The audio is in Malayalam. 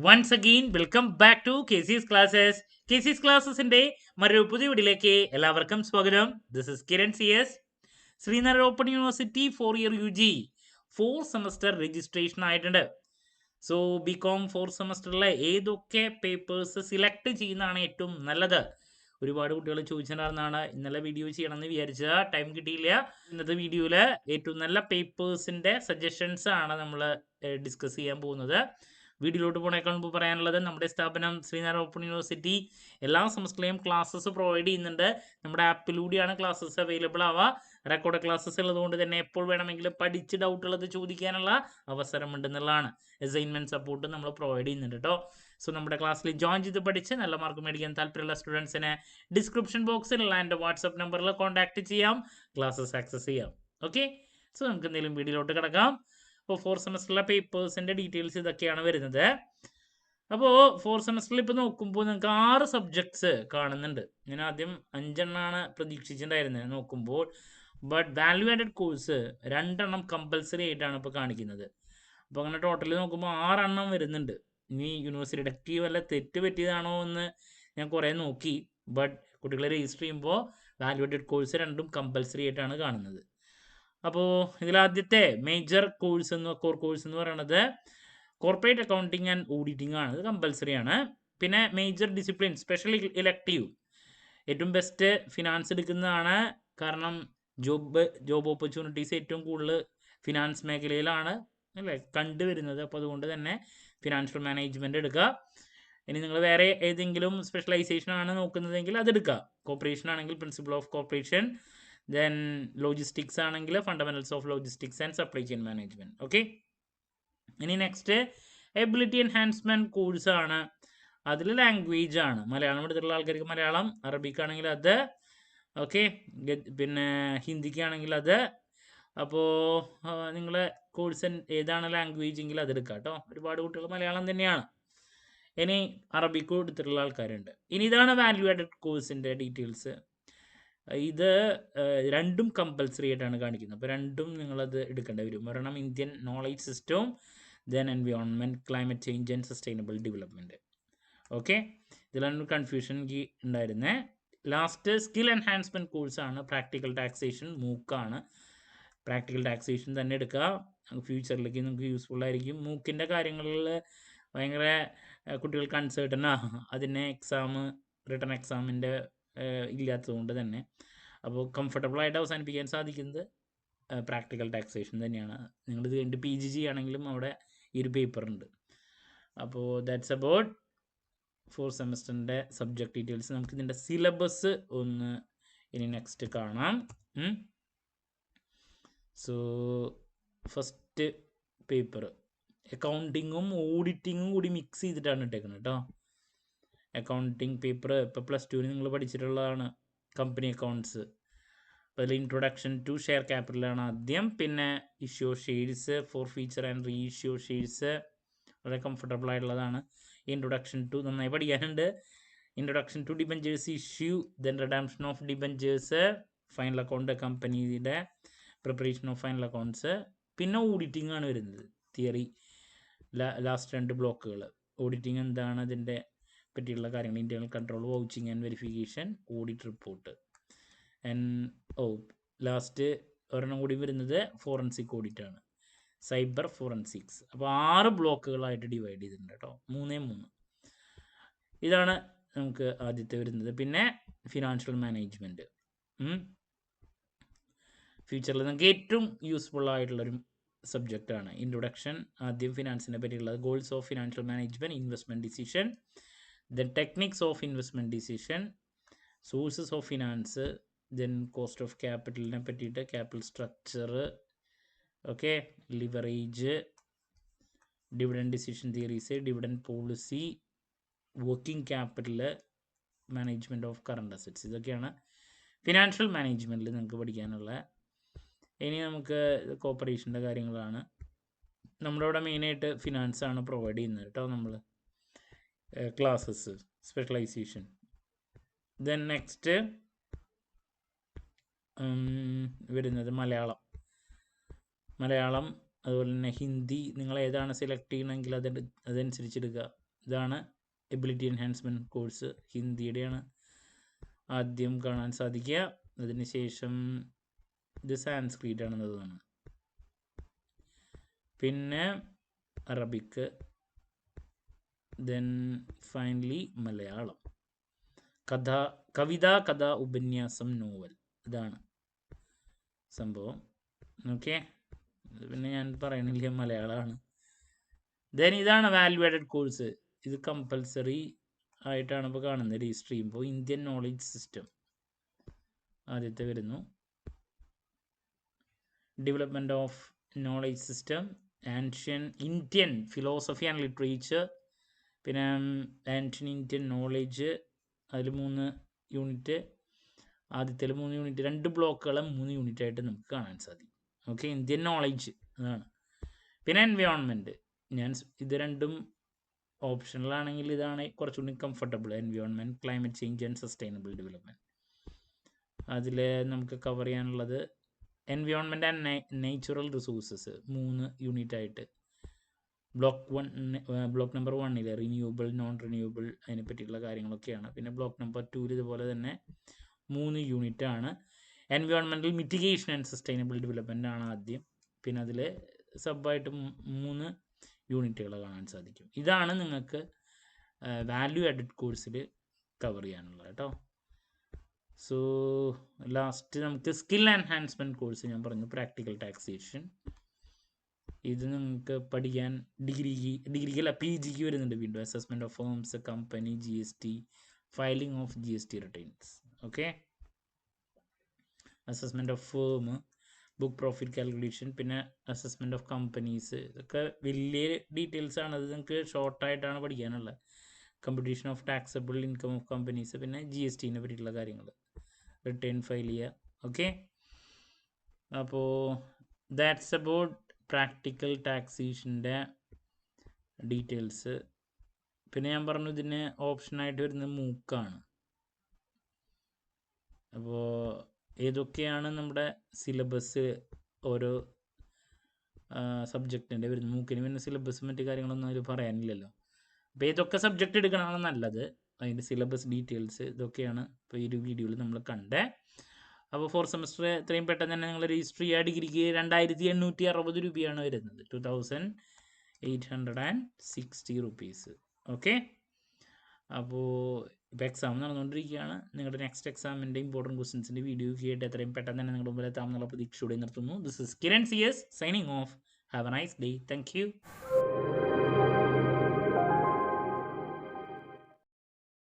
Once again, welcome back to KC's Classes. KC's Classesന്റെ മറ്റൊരു പുതിയ വീഡിയോയിലേക്ക് എല്ലാവർക്കും സ്വാഗതം. This is Kiran CS. Sreenarayana open university 4-year UG 4 semester registration ആയിട്ടുണ്ട്. സോ BCom 4 സെമസ്റ്ററിലെ ഏതൊക്കെ പേപ്പേഴ്സ് സിലക്ട് ചെയ്യുന്നതാണ് ഏറ്റവും നല്ലത്? ഒരുപാട് കുട്ടികൾ ചോദിച്ചിട്ടുണ്ടായിരുന്നതാണ്. ഇന്നലെ വീഡിയോ ചെയ്യണമെന്ന് വിചാരിച്ച ടൈം കിട്ടിയില്ല. ഇന്നത്തെ വീഡിയോയിൽ ഏറ്റവും നല്ല പേപ്പേഴ്സിൻ്റെ സജഷൻസ് ആണ് നമ്മൾ ഡിസ്കസ് ചെയ്യാൻ പോകുന്നത്. വീഡിയോയിലോട്ട് പോണേക്കാൾ മുമ്പ് പറയാനുള്ളത്, നമ്മുടെ സ്ഥാപനം ശ്രീനാരായണ ഓപ്പൺ യൂണിവേഴ്സിറ്റി എല്ലാ സെമസ്റ്ററിലെയും ക്ലാസ്സസ് പ്രൊവൈഡ് ചെയ്യുന്നുണ്ട്. നമ്മുടെ ആപ്പിലൂടെയാണ് ക്ലാസ്സസ് അവൈലബിൾ ആവുക. റെക്കോർഡ് ക്ലാസ്സസ് ഉള്ളതുകൊണ്ട് തന്നെ എപ്പോൾ വേണമെങ്കിലും പഠിച്ച് ഡൗട്ടുള്ളത് ചോദിക്കാനുള്ള അവസരമുണ്ടെന്നുള്ളതാണ്. അസൈൻമെൻറ്റ് സപ്പോർട്ട് നമ്മൾ പ്രൊവൈഡ് ചെയ്യുന്നുണ്ട് കേട്ടോ. സോ നമ്മുടെ ക്ലാസ്സിൽ ജോയിൻ ചെയ്ത് പഠിച്ച് നല്ല മാർക്ക് മേടിക്കാൻ താല്പര്യമുള്ള സ്റ്റുഡൻസിനെ ഡിസ്ക്രിപ്ഷൻ ബോക്സിലുള്ള എൻ്റെ വാട്സപ്പ് നമ്പറിൽ കോൺടാക്ട് ചെയ്യാം, ക്ലാസ്സസ് ആക്സസ് ചെയ്യാം. ഓക്കെ, സോ നമുക്ക് എന്തെങ്കിലും വീഡിയോയിലോട്ട് കിടക്കാം. അപ്പോൾ 4 സെമസ്റ്ററിലെ പേപ്പേഴ്സിൻ്റെ ഡീറ്റെയിൽസ് ഇതൊക്കെയാണ് വരുന്നത്. അപ്പോൾ 4 സെമസ്റ്ററിൽ ഇപ്പോൾ നോക്കുമ്പോൾ നിങ്ങൾക്ക് 6 സബ്ജക്ട്സ് കാണുന്നുണ്ട്. ഞാൻ ആദ്യം 5 എണ്ണമാണ് പ്രതീക്ഷിച്ചിട്ടുണ്ടായിരുന്നത് നോക്കുമ്പോൾ. ബട്ട് വാല്യൂ ആഡഡ് കോഴ്സ് 2 എണ്ണം കമ്പൽസറി ആയിട്ടാണ് ഇപ്പോൾ കാണിക്കുന്നത്. അപ്പോൾ അങ്ങനെ ടോട്ടൽ നോക്കുമ്പോൾ 6 എണ്ണം വരുന്നുണ്ട്. ഇനി യൂണിവേഴ്സിറ്റി ഡിഡക്റ്റീവ് വല്ല തെറ്റ് പറ്റിയതാണോ എന്ന് ഞാൻ കുറേ നോക്കി. ബട്ട് കുട്ടികളെ രജിസ്റ്റർ ചെയ്യുമ്പോൾ വാല്യൂ ആഡഡ് കോഴ്സ് 2ഉം കമ്പൽസറി ആയിട്ടാണ് കാണുന്നത്. അപ്പോൾ ഇതിലാദ്യത്തെ മേജർ കോഴ്സ് കോർ കോഴ്സ് എന്ന് പറയുന്നത് കോർപ്പറേറ്റ് അക്കൗണ്ടിങ് ആൻഡ് ഓഡിറ്റിംഗ് ആണ്. ഇത് കമ്പൽസറി ആണ്. പിന്നെ മേജർ ഡിസിപ്ലിൻ സ്പെഷ്യൽ ഇലക്റ്റീവ് ഏറ്റവും ബെസ്റ്റ് ഫിനാൻസ് എടുക്കുന്നതാണ്. കാരണം ജോബ് ഓപ്പർച്യൂണിറ്റീസ് ഏറ്റവും കൂടുതൽ ഫിനാൻസ് മേഖലയിലാണ് അല്ലേ കണ്ടുവരുന്നത്. അപ്പോൾ അതുകൊണ്ട് തന്നെ ഫിനാൻഷ്യൽ മാനേജ്മെൻറ്റ് എടുക്കുക. ഇനി നിങ്ങൾ വേറെ ഏതെങ്കിലും സ്പെഷ്യലൈസേഷൻ ആണ് നോക്കുന്നതെങ്കിൽ അതെടുക്കുക. കോർപ്പറേഷൻ ആണെങ്കിൽ principle of corporation, then logistics ആണെങ്കിൽ fundamentals of logistics and supply chain management. Okay, ഇനി നെക്സ്റ്റ് എബിലിറ്റി എൻഹാൻസ്മെൻറ്റ് കോഴ്സാണ്. അതിൽ ലാംഗ്വേജ് ആണ്. മലയാളം എടുത്തിട്ടുള്ള ആൾക്കാർക്ക് മലയാളം, അറബിക്ക് ആണെങ്കിൽ അത്, ഓക്കെ, പിന്നെ ഹിന്ദിക്കാണെങ്കിൽ അത്. അപ്പോൾ നിങ്ങളെ കോഴ്സ് ഏതാണ് ലാംഗ്വേജ് എങ്കിൽ അതെടുക്കുക കേട്ടോ. ഒരുപാട് കുട്ടികൾ മലയാളം തന്നെയാണ്. ഇനി അറബിക്കും എടുത്തിട്ടുള്ള ആൾക്കാരുണ്ട്. ഇനി ഇതാണ് വാല്യൂ ആഡഡ് കോഴ്സിൻ്റെ ഡീറ്റെയിൽസ്. ഇത് 2ഉം കമ്പൽസറി ആയിട്ടാണ് കാണിക്കുന്നത്. അപ്പോൾ 2ഉം നിങ്ങളത് എടുക്കേണ്ടി വരും. ഒരെണ്ണം ഇന്ത്യൻ നോളേജ് സിസ്റ്റവും then environment, climate change and sustainable development. Okay, ഇതിലാണ് കൺഫ്യൂഷൻ എനിക്ക് ഉണ്ടായിരുന്നത്. ലാസ്റ്റ് സ്കിൽ എൻഹാൻസ്മെൻറ്റ് കോഴ്സാണ്. പ്രാക്ടിക്കൽ ടാക്സേഷൻ മൂക്കാണ്. പ്രാക്ടിക്കൽ ടാക്സേഷൻ തന്നെ എടുക്കുക. ഫ്യൂച്ചറിലേക്ക് നിങ്ങൾക്ക് യൂസ്ഫുൾ ആയിരിക്കും. മൂക്കിൻ്റെ കാര്യങ്ങളിൽ ഭയങ്കര കുട്ടികൾക്ക് അൺസേർട്ടനാണ്. അതിന് റിട്ടൺ എക്സാമിൻ്റെ ഇല്ലാത്തതുകൊണ്ട് തന്നെ. അപ്പോൾ കംഫർട്ടബിളായിട്ട് അവസാനിപ്പിക്കാൻ സാധിക്കുന്നത് പ്രാക്ടിക്കൽ ടാക്സേഷൻ തന്നെയാണ്. നിങ്ങളിത് കഴിഞ്ഞിട്ട് PG ചെയ്യുകയാണെങ്കിലും അവിടെ ഈ ഒരു പേപ്പറുണ്ട്. അപ്പോൾ ദാറ്റ്സ് അബൌട്ട് 4 സെമസ്റ്ററിൻ്റെ സബ്ജക്റ്റ് ഡീറ്റെയിൽസ്. നമുക്ക് ഇതിൻ്റെ സിലബസ് ഒന്ന് ഇനി നെക്സ്റ്റ് കാണാം. സോ ഫസ്റ്റ് പേപ്പർ അക്കൗണ്ടിങ്ങും ഓഡിറ്റിങ്ങും കൂടി മിക്സ് ചെയ്തിട്ടാണ് ഇട്ടേക്കുന്നത് കേട്ടോ. അക്കൗണ്ടിങ് പേപ്പർ ഇപ്പോൾ +2 നിങ്ങൾ പഠിച്ചിട്ടുള്ളതാണ്, കമ്പനി അക്കൗണ്ട്സ്. അപ്പോൾ അതിൽ ഇൻട്രൊഡക്ഷൻ ടു ഷെയർ ക്യാപിറ്റലാണ് ആദ്യം. പിന്നെ issue shares, forfeiture and re issue shares വളരെ കംഫർട്ടബിൾ ആയിട്ടുള്ളതാണ്. ഇൻട്രൊഡക്ഷൻ ടു നന്നായി പഠിക്കാനുണ്ട്. Introduction to debentures issue, then redemption of debentures, final account കമ്പനിയുടെ പ്രിപ്പറേഷൻ ഓഫ് ഫൈനൽ അക്കൗണ്ട്സ്. പിന്നെ ഓഡിറ്റിംഗ് ആണ് വരുന്നത്. തിയറി ലാസ്റ്റ് 2 ബ്ലോക്കുകൾ. ഓഡിറ്റിംഗ് എന്താണ്, അതിൻ്റെ പറ്റിയുള്ള കാര്യങ്ങൾ, internal control, vouching and verification, audit report. Last ഒരെണ്ണം കൂടി വരുന്നത് ഫോറൻസിക് ഓഡിറ്റ് ആണ്, സൈബർ ഫോറൻസിക്സ്. അപ്പോൾ 6 ബ്ലോക്കുകളായിട്ട് ഡിവൈഡ് ചെയ്തിട്ടുണ്ട് കേട്ടോ. 3 ഇതാണ് നമുക്ക് ആദ്യത്തെ വരുന്നത്. പിന്നെ ഫിനാൻഷ്യൽ മാനേജ്മെൻറ്റ് ഫ്യൂച്ചറിൽ നിങ്ങൾക്ക് ഏറ്റവും യൂസ്ഫുൾ ആയിട്ടുള്ളൊരു സബ്ജക്റ്റാണ്. ഇൻട്രൊഡക്ഷൻ ആദ്യം ഫിനാൻസിനെ പറ്റിയുള്ളത്, goals of financial management, investment decision, then techniques of investment decision, sources of finance, then cost of ക്യാപിറ്റലിനെ പറ്റിയിട്ട്, capital structure, okay, leverage, dividend decision theories, dividend policy, working capital, management of current assets. ഇതൊക്കെയാണ് ഫിനാൻഷ്യൽ മാനേജ്മെൻറ്റിൽ നിങ്ങൾക്ക് പഠിക്കാനുള്ള. ഇനി നമുക്ക് കോർപ്പറേഷൻ്റെ കാര്യങ്ങളാണ്. നമ്മുടെ ഇവിടെ മെയിനായിട്ട് ഫിനാൻസാണ് പ്രൊവൈഡ് ചെയ്യുന്നത് കേട്ടോ. നമ്മൾ ക്ലാസ്സസ് സ്പെഷ്യലൈസേഷൻ. ദെൻ നെക്സ്റ്റ് വരുന്നത് മലയാളം, അതുപോലെ തന്നെ ഹിന്ദി. നിങ്ങൾ ഏതാണ് സെലക്ട് ചെയ്യണമെങ്കിൽ അതനുസരിച്ച് എടുക്കുക. ഇതാണ് എബിലിറ്റി എൻഹാൻസ്മെൻറ്റ് കോഴ്സ്. ഹിന്ദിയുടെയാണ് ആദ്യം കാണാൻ സാധിക്കുക. അതിനുശേഷം ഇത് സാൻസ്ക്രീറ്റ് ആണെന്ന് തോന്നുന്നു. പിന്നെ അറബിക്ക്, ദെൻ ഫൈനലി മലയാളം. കവിത, കഥ, ഉപന്യാസം, നോവൽ, ഇതാണ് സംഭവം. ഓക്കെ, പിന്നെ ഞാൻ പറയണില്ല, മലയാളമാണ്. ദെൻ ഇതാണ് വാല്യൂ ആഡഡ് കോഴ്സ്. ഇത് കമ്പൽസറി ആയിട്ടാണ് ഇപ്പോൾ കാണുന്നത് രജിസ്റ്റർ ചെയ്യുമ്പോൾ. ഇന്ത്യൻ നോളജ് സിസ്റ്റം ആദ്യത്തെ വരുന്നു. Development of knowledge system, ancient Indian philosophy and literature, പിന്നെ ആൻഷ്യൻ ഇന്ത്യൻ നോളജ്, അതിൽ 3 യൂണിറ്റ്. ആദ്യത്തെ 3 യൂണിറ്റ് 2 ബ്ലോക്കുകളെ 3 യൂണിറ്റ് ആയിട്ട് നമുക്ക് കാണാൻ സാധിക്കും. ഓക്കെ, ഇന്ത്യൻ നോളജ് അതാണ്. പിന്നെ എൻവയോൺമെൻറ്റ്, ഞാൻ ഇത് രണ്ടും ഓപ്ഷണലാണെങ്കിൽ ഇതാണ് കുറച്ചുകൂടി comfortable. Environment, climate change and sustainable development. അതിൽ നമുക്ക് കവർ ചെയ്യാനുള്ളത് environment and natural resources 3 unit ആയിട്ട്. Block number 1 renewable, non renewable, അതിനെ പറ്റിയിട്ടുള്ള കാര്യങ്ങളൊക്കെയാണ്. പിന്നെ ബ്ലോക്ക് നമ്പർ 2 ഇതുപോലെ തന്നെ 3 യൂണിറ്റ് ആണ്. Environmental mitigation and sustainable development ആണ് ആദ്യം. പിന്നെ അതിൽ സബായിട്ട് 3 യൂണിറ്റുകൾ കാണാൻ സാധിക്കും. ഇതാണ് നിങ്ങൾക്ക് വാല്യൂ ആഡഡ് കോഴ്സിൽ കവർ ചെയ്യാനുള്ളത് കേട്ടോ. സോ ലാസ്റ്റ് നമുക്ക് സ്കിൽ എൻഹാൻസ്മെൻറ്റ് കോഴ്സ് ഞാൻ പറഞ്ഞു, പ്രാക്ടിക്കൽ ടാക്സേഷൻ. ഇത് നിങ്ങൾക്ക് പഠിക്കാൻ ഡിഗ്രിക്കല്ല PGക്ക് വരുന്നുണ്ട് വീണ്ടും. Assessment of firms, company, GST, filing of GST returns. Okay, assessment of firm, book profit calculation, പിന്നെ അസസ്മെൻറ്റ് ഓഫ് കമ്പനീസ്. ഇതൊക്കെ വലിയ ഡീറ്റെയിൽസ് ആണ്. അത് നിങ്ങൾക്ക് ഷോർട്ടായിട്ടാണ് പഠിക്കാനുള്ളത്. Computation of taxable income of companies, പിന്നെ GSTനെ പറ്റിയിട്ടുള്ള കാര്യങ്ങൾ, റിട്ടേൺ ഫയൽ ചെയ്യുക. ഓക്കെ, അപ്പോൾ ദാറ്റ്സ് അബൌട്ട് പ്രാക്ടിക്കൽ ടാക്സേഷൻ്റെ ഡീറ്റെയിൽസ്. പിന്നെ ഞാൻ പറഞ്ഞു ഇതിന് ഓപ്ഷനായിട്ട് വരുന്നത് മൂക്കാണ്. അപ്പോൾ ഏതൊക്കെയാണ് നമ്മുടെ സിലബസ് ഓരോ സബ്ജക്റ്റിൻ്റെ വരുന്നത്. മൂക്കിന് പിന്നെ സിലബസും മറ്റു കാര്യങ്ങളൊന്നും അതിൽ പറയാനില്ലല്ലോ. അപ്പോൾ ഏതൊക്കെ സബ്ജക്റ്റ് എടുക്കണമെന്നാണ് നല്ലത്, അതിൻ്റെ സിലബസ് ഡീറ്റെയിൽസ് ഇതൊക്കെയാണ് ഇപ്പോൾ ഈ ഒരു വീഡിയോയിൽ നമ്മൾ കണ്ടേ. അപ്പോൾ 4th സെമസ്റ്റർ എത്രയും പെട്ടെന്ന് തന്നെ നിങ്ങൾ രജിസ്റ്റർ ചെയ്യുക. ഡിഗ്രിക്ക് 2860 രൂപയാണ് വരുന്നത്, 2860 rupees. ഓക്കെ, അപ്പോൾ ഇപ്പോൾ എക്സാം നടന്നുകൊണ്ടിരിക്കുകയാണ്. നിങ്ങളുടെ നെക്സ്റ്റ് എക്സാമിൻ്റെ ഇമ്പോർട്ടൻറ്റ് ക്വസ്റ്റ്യൻസിൻ്റെ വീഡിയോ കേട്ട് എത്രയും പെട്ടെന്ന് തന്നെ നിങ്ങളുടെ മുമ്പിൽ എത്താമെന്നുള്ള പ്രതീക്ഷയോടെ നിർത്തുന്നു. This is Kiran CS signing off. Have a nice day. Thank U.